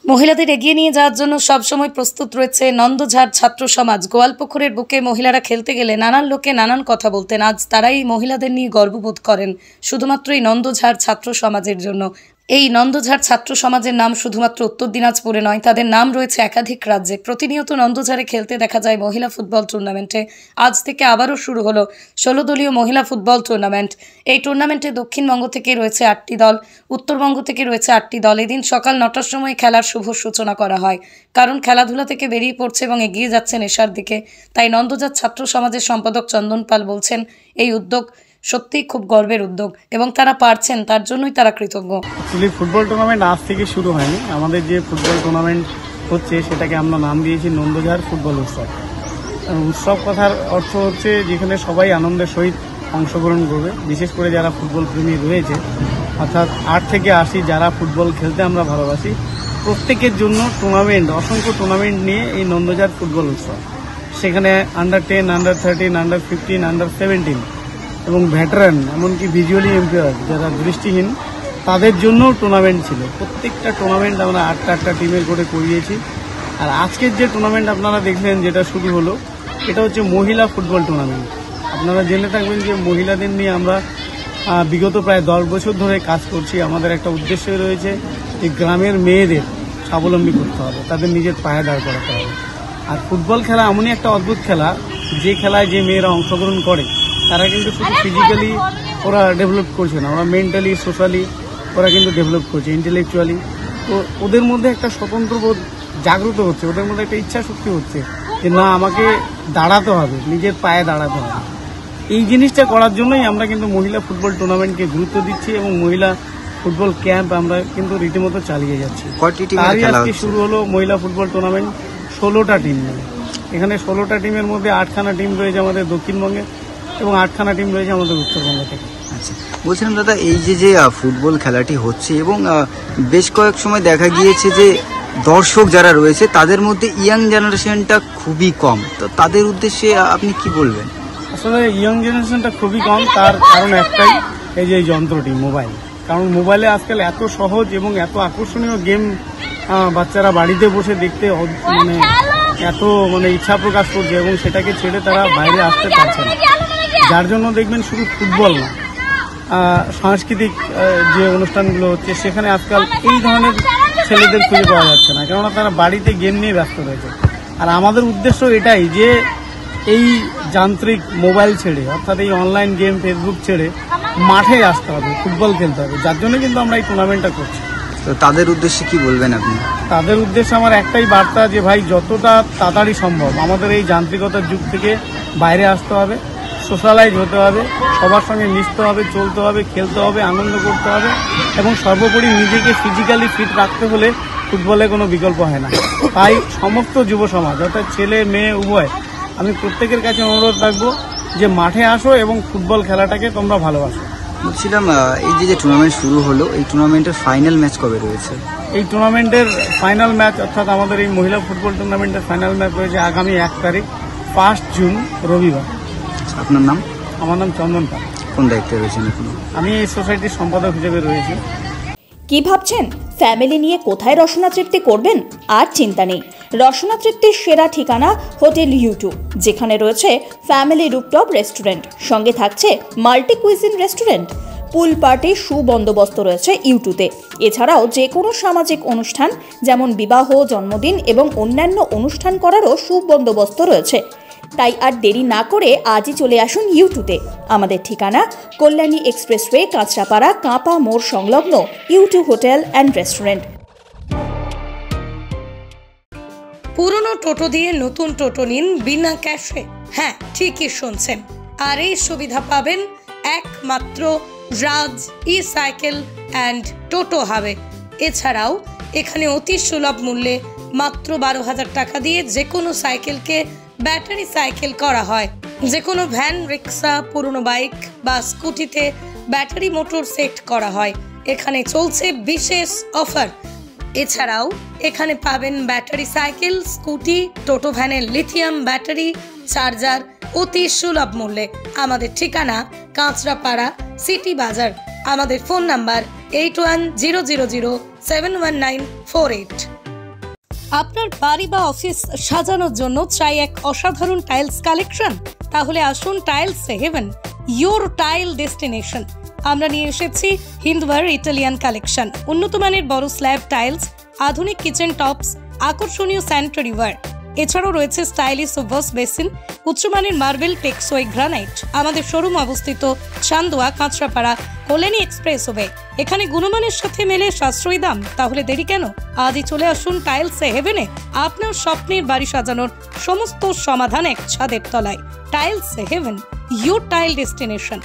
মহিলাদের এগিয়ে নিয়ে যাওয়ার জন্য সবসময় প্রস্তুত রয়েছে নন্দঝাড় ছাত্র সমাজ। গোয়ালপুকুরের বুকে মহিলারা খেলতে গেলে নানান লোকে নানান কথা বলতেন। আজ তারাই মহিলাদের নিয়ে গর্ববোধ করেন শুধুমাত্র এই নন্দঝাড় ছাত্র সমাজের জন্য। এই নন্দঝাড় ছাত্র সমাজের নাম শুধুমাত্র উত্তর দিনাজপুরে নয়, তাদের নাম রয়েছে একাধিক রাজ্যে। প্রতিনিয়ত নন্দঝাড়ে খেলতে দেখা যায় মহিলা ফুটবল টুর্নামেন্টে। আজ থেকে আবারও শুরু হলো 16 দলীয় মহিলা ফুটবল টুর্নামেন্ট। এই টুর্নামেন্টে দক্ষিণবঙ্গ থেকে রয়েছে 8টি দল, উত্তরবঙ্গ থেকে রয়েছে 8টি দল। এদিন সকাল 9টার সময় খেলার শুভ সূচনা করা হয়, কারণ খেলাধুলা থেকে বেরিয়ে পড়ছে এবং এগিয়ে যাচ্ছে নেশার দিকে। তাই নন্দঝাড় ছাত্র সমাজের সম্পাদক চন্দন পাল বলছেন, এই উদ্যোগ সত্যিই খুব গর্বের উদ্যোগ এবং তারা পারছেন, তার জন্যই তারা কৃতজ্ঞ। ফুটবল টুর্নামেন্ট আজ থেকে শুরু হয়নি। আমাদের যে ফুটবল টুর্নামেন্ট হচ্ছে সেটাকে আমরা নাম দিয়েছি নন্দঝাড় ফুটবল উৎসব। উৎসব কথার অর্থ হচ্ছে যেখানে সবাই আনন্দের সহিত অংশগ্রহণ করবে, বিশেষ করে যারা ফুটবল প্রেমী রয়েছে, অর্থাৎ 8 থেকে 80 যারা ফুটবল খেলতে আমরা ভালোবাসি, প্রত্যেকের জন্য টুর্নামেন্ট, অসংখ্য টুর্নামেন্ট নিয়ে এই নন্দঝাড় ফুটবল উৎসব। সেখানে আন্ডার 10, আন্ডার 13, আন্ডার 15, আন্ডার 17 এবং ভেটারান, এমনকি ভিজুয়ালি ইম্পেয়ার্ড যারা দৃষ্টিহীন, তাদের জন্যও টুর্নামেন্ট ছিল। প্রত্যেকটা টুর্নামেন্ট আমরা 8টা টিমের করে করিয়েছি। আর আজকের যে টুর্নামেন্ট আপনারা দেখলেন যেটা শুরু হলো, এটা হচ্ছে মহিলা ফুটবল টুর্নামেন্ট। আপনারা জেনে থাকবেন যে মহিলাদের নিয়ে আমরা বিগত প্রায় 10 বছর ধরে কাজ করছি। আমাদের একটা উদ্দেশ্য রয়েছে যে গ্রামের মেয়েদের স্বাবলম্বী করতে হবে, তাদের নিজের পায়ে দাঁড় করাতে হবে। আর ফুটবল খেলা এমনই একটা অদ্ভুত খেলা, যে খেলায় যে মেয়েরা অংশগ্রহণ করে তারা কিন্তু শুধু ফিজিক্যালি ওরা ডেভেলপ করছে না, ওরা মেন্টালি, সোশ্যালি ওরা কিন্তু ডেভেলপ করছে, ইন্টেলেকচুয়ালি। তো ওদের মধ্যে একটা স্বতন্ত্র বোধ জাগ্রত হচ্ছে, ওদের মধ্যে একটা ইচ্ছা শক্তি হচ্ছে যে না, আমাকে দাঁড়াতে হবে, নিজের পায়ে দাঁড়াতে হবে। এই জিনিসটা করার জন্যই আমরা কিন্তু মহিলা ফুটবল টুর্নামেন্টকে গুরুত্ব দিচ্ছি এবং মহিলা ফুটবল ক্যাম্প আমরা কিন্তু রীতিমতো চালিয়ে যাচ্ছি। তারই আজকে শুরু হলো মহিলা ফুটবল টুর্নামেন্ট 16টা টিম নিয়ে। এখানে 16টা টিমের মধ্যে 8খানা টিম রয়েছে আমাদের দক্ষিণবঙ্গে এবং 8খানা টিম রয়েছে আমাদের উত্তরবঙ্গ থেকে। আচ্ছা, বলছিলাম দাদা, এই যে ফুটবল খেলাটি হচ্ছে এবং বেশ কয়েক সময় দেখা গিয়েছে যে দর্শক যারা রয়েছে তাদের মধ্যে ইয়াং জেনারেশনটা খুবই কম, তো তাদের উদ্দেশ্যে আপনি কি বলবেন? আসলে ইয়াং জেনারেশনটা খুবই কম, তার কারণ একটাই, এই যে এই যন্ত্রটি মোবাইল। কারণ মোবাইলে আজকাল এত সহজ এবং এত আকর্ষণীয় গেম বাচ্চারা বাড়িতে বসে দেখতে এত ইচ্ছা প্রকাশ করছে এবং সেটাকে ছেড়ে তারা বাইরে আসতে পারছে না। যার জন্য দেখবেন শুধু ফুটবল না, সাংস্কৃতিক যে অনুষ্ঠানগুলো হচ্ছে সেখানে আজকাল এই ধরনের ছেলেদের খুঁজে পাওয়া যাচ্ছে না, কেননা তারা বাড়িতে গেম নিয়ে ব্যস্ত রয়েছে। আর আমাদের উদ্দেশ্য এটাই যে এই যান্ত্রিক মোবাইল ছেড়ে, অর্থাৎ এই অনলাইন গেম, ফেসবুক ছেড়ে মাঠে আসতে হবে, ফুটবল খেলতে হবে। যার জন্য কিন্তু আমরা এই টুর্নামেন্টটা করছি। তো তাদের উদ্দেশ্যে কি বলবেন আপনি? তাদের উদ্দেশ্যে আমার একটাই বার্তা যে ভাই, যতটা তাড়াতাড়ি সম্ভব আমাদের এই যান্ত্রিকতার যুগ থেকে বাইরে আসতে হবে, সোশ্যালাইজ হতে হবে, সবার সঙ্গে মিশতে হবে, চলতে হবে, খেলতে হবে, আনন্দ করতে হবে এবং সর্বোপরি নিজেকে ফিজিক্যালি ফিট রাখতে হলে ফুটবলে কোনো বিকল্প হয় না। তাই সমস্ত যুব সমাজ, অর্থাৎ ছেলে মেয়ে উভয়, আমি প্রত্যেকের কাছে অনুরোধ রাখবো যে মাঠে আসো এবং ফুটবল খেলাটাকে তোমরা ভালোবাসো। বলছিলাম, এই যে টুর্নামেন্ট শুরু হলো, এই টুর্নামেন্টের ফাইনাল ম্যাচ কবে রয়েছে? এই টুর্নামেন্টের ফাইনাল ম্যাচ, অর্থাৎ আমাদের এই মহিলা ফুটবল টুর্নামেন্টের ফাইনাল ম্যাচ রয়েছে আগামী 1 তারিখ 1 জুন রবিবার। আপনার নাম? আমার নাম চন্দন পাল। কোন দায়িত্বে রয়েছেন এখন? আমি এই সোসাইটির সম্পাদক হিসেবে রয়েছি। কি ভাবছেন ফ্যামিলি নিয়ে কোথায় রসনা তৃপ্তি করবেন? আর চিন্তা নেই, রসনা তৃপ্তির সেরা ঠিকানা হোটেল ইউ2, যেখানে রয়েছে ফ্যামিলি রুফটপ রেস্টুরেন্ট, সঙ্গে থাকছে মাল্টি কুইজিন রেস্টুরেন্ট। পুল পার্টির সুবন্দোবস্ত রয়েছে ইউ2তে। এছাড়াও যে কোনো সামাজিক অনুষ্ঠান যেমন বিবাহ, জন্মদিন এবং অন্যান্য অনুষ্ঠান করারও সুবন্দোবস্ত রয়েছে। তাই আর দেরি না করে আজই চলে আসুন ইউ2তে। আমাদের ঠিকানা কল্যাণী এক্সপ্রেসওয়ে, কাঁচরাপাড়া, কাঁপা মোড় সংলগ্ন ইউ2 হোটেল অ্যান্ড রেস্টুরেন্ট। পুরনো টোটো দিয়ে নতুন টোটো নিন বিনা ক্যাশে। হ্যাঁ, ঠিকই শুনছেন। আর এই সুবিধা পাবেন একমাত্র রাজ ই সাইকেল অ্যান্ড টোটো হাবে। এছাড়াও এখানে অতি সুলভ মূল্যে মাত্র 12,000 টাকা দিয়ে যে কোনো সাইকেলকে ব্যাটারি সাইকেল করা হয়। যে কোনো ভ্যান, রিক্সা, পুরনো বাইক বা স্কুটিতে ব্যাটারি মোটর সেট করা হয়। এখানে চলছে বিশেষ অফার। এছাড়াও এখানে পাবেন ব্যাটারি সাইকেল, স্কুটি, টোটো ভ্যানের লিথিয়াম ব্যাটারি, চার্জার অতি সুলভ মূল্যে। আমাদের ঠিকানা কাঁচরাপাড়া, সিটি বাজার। আমাদের ফোন নাম্বার 8100071948। আপনার বাড়ি বা অফিস সাজানোর জন্য চাই এক অসাধারণ টাইলস কালেকশন? তাহলে আসুন tiles haven, your tile destination. আমরা নিয়ে এসেছি হিন্দওয়ার ইটালিয়ান কালেকশন, উন্নত মানের বড় স্ল্যাব টাইলস, আধুনিক কিচেন টপস, আকর্ষণীয় স্যানিটারি ওয়্যার। এছাড়াও রয়েছে স্টাইলিশ ওয়াশ বেসিন, উচ্চমানের মার্বেল, টেক্সওয়ে, গ্রানাইট। আমাদের শোরুম অবস্থিত চান্দোয়া, কাঁচরাপাড়া, কল্যাণী এক্সপ্রেসওয়ে। এখানে গুণমানের সাথে মেলে সাশ্রয়ী দাম। তাহলে দেরি কেন? আজই চলে আসুন টাইলস হেভেনে। আপনার স্বপ্নের বাড়ি সাজানোর সমস্ত সমাধান এক ছাদের তলায়। Tiles haven, your tile destination.